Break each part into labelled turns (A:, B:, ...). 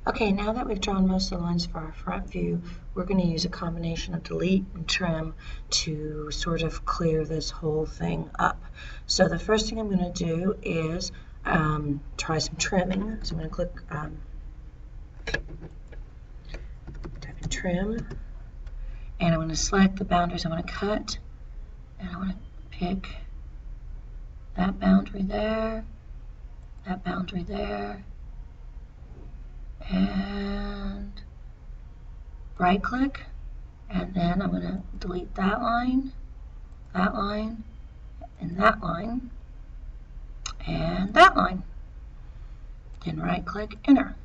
A: Okay, now that we've drawn most of the lines for our front view, we're going to use a combination of delete and trim to sort of clear this whole thing up. So the first thing I'm going to do is try some trimming. So I'm going to click type in trim, and I'm going to select the boundaries I want to cut, and I want to pick that boundary there, that boundary there, and right click, and then I'm going to delete that line, and that line, and that line. Then right click, enter.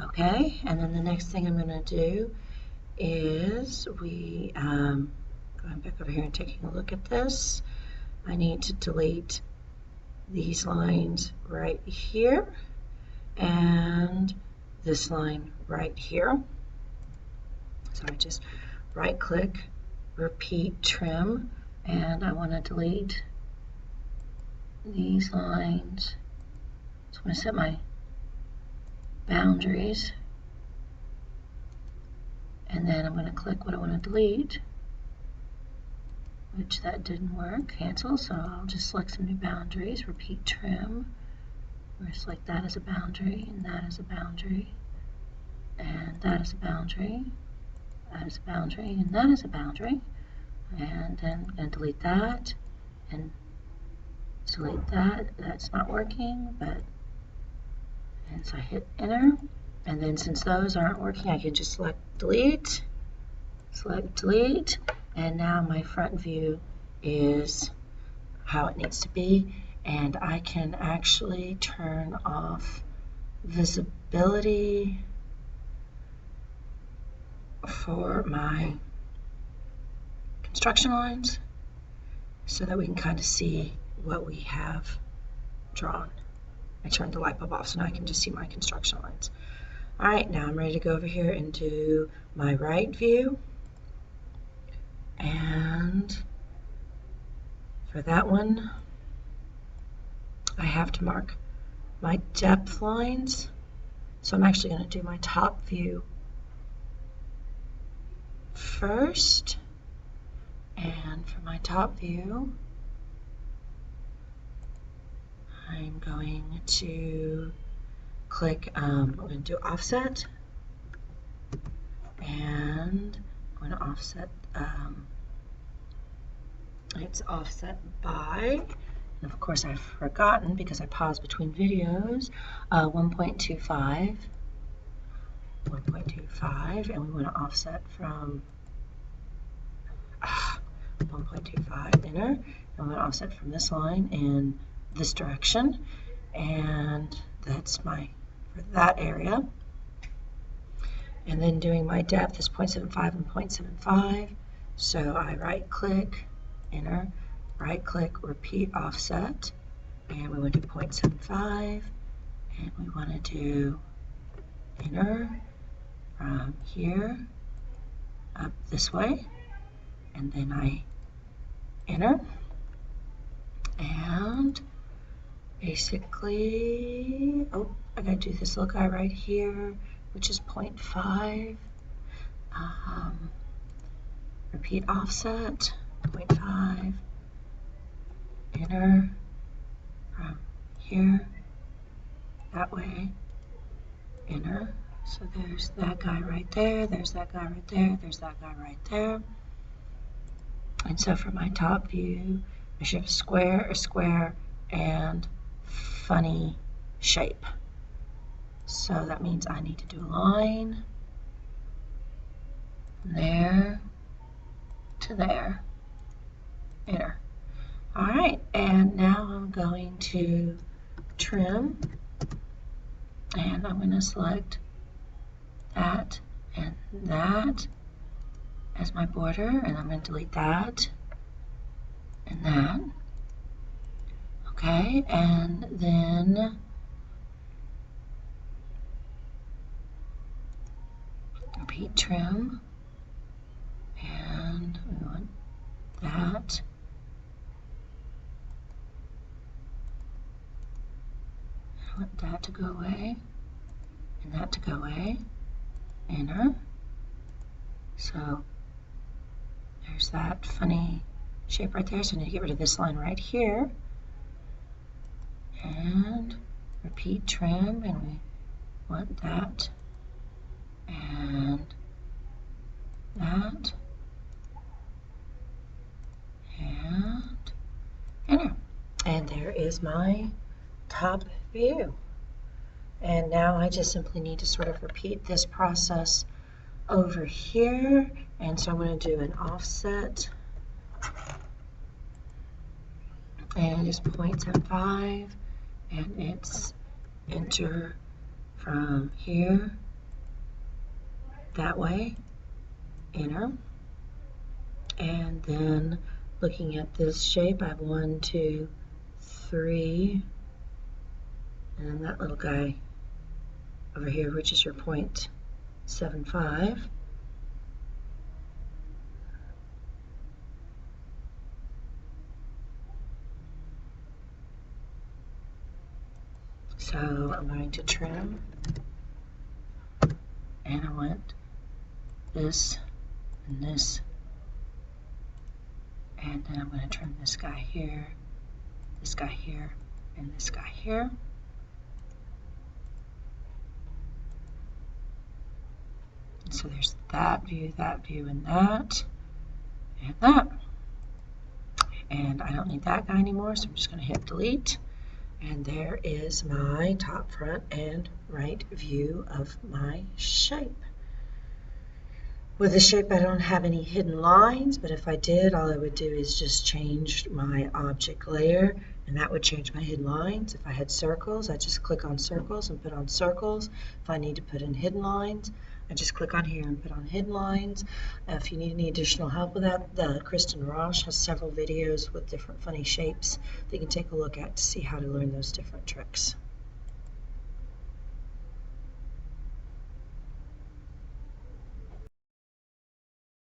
A: Okay, and then the next thing I'm going to do is going back over here and taking a look at this. I need to delete these lines right here and this line right here. So I just right click, repeat, trim, and I want to delete these lines. So I'm going to set my boundaries, and then I'm going to click what I want to delete, which that didn't work, cancel, so I'll just select some new boundaries, repeat, trim. I'm going to select that as a boundary, and that as a boundary, and that as a boundary, that is a boundary, and that is a boundary, and then I'm going to delete that and delete that. That's not working, and so I hit enter, and then since those aren't working, I can just select delete, and now my front view is how it needs to be, and I can actually turn off visibility for my construction lines so that we can kind of see what we have drawn. I turned the light bulb off, so now I can just see my construction lines. All right, now I'm ready to go over here and do my right view. And for that one, I have to mark my depth lines. So I'm actually going to do my top view first, and for my top view I'm going to click, I'm going to do offset, and I'm going to offset, it's offset by, and of course I've forgotten because I paused between videos, 1.25, and we want to offset from 1.25, enter, and we want to offset from this line in this direction, and that's my, for that area. And then doing my depth is 0.75 and 0.75, so I right click, enter, right click, repeat, offset, and we want to do 0.75, and we want to do enter from here up this way, and then I enter, and basically, oh, I gotta do this little guy right here, which is 0.5, repeat, offset, 0.5, enter from here, that way, enter. So there's that guy right there, there's that guy right there, there's that guy right there. And so for my top view, I should have a square, and funny shape. So that means I need to do a line from there to there, enter. All right, and now I'm going to trim, and I'm going to select that and that as my border, and I'm going to delete that and that. Okay, and then repeat, trim, and we want that. I want that to go away, and that to go away. Enter. So there's that funny shape right there. So I need to get rid of this line right here. And repeat trim, and we want that and that and enter. And there is my top view. And now I just simply need to sort of repeat this process over here. And so I'm going to do an offset and just 0.75, and it's enter from here that way, enter. And then looking at this shape, I have 1, 2, 3, and then that little guy over here, which is your 0.75. So I'm going to trim, and I want this and this, and then I'm going to trim this guy here, and this guy here. And so there's that view, and that. And I don't need that guy anymore, so I'm just going to hit delete. And there is my top, front, and right view of my shape. With the shape, I don't have any hidden lines, but if I did, all I would do is just change my object layer, and that would change my hidden lines. If I had circles, I just click on circles and put on circles. If I need to put in hidden lines, I just click on here and put on hidden lines. If you need any additional help with that, Kristen Rosh has several videos with different funny shapes that you can take a look at to see how to learn those different tricks.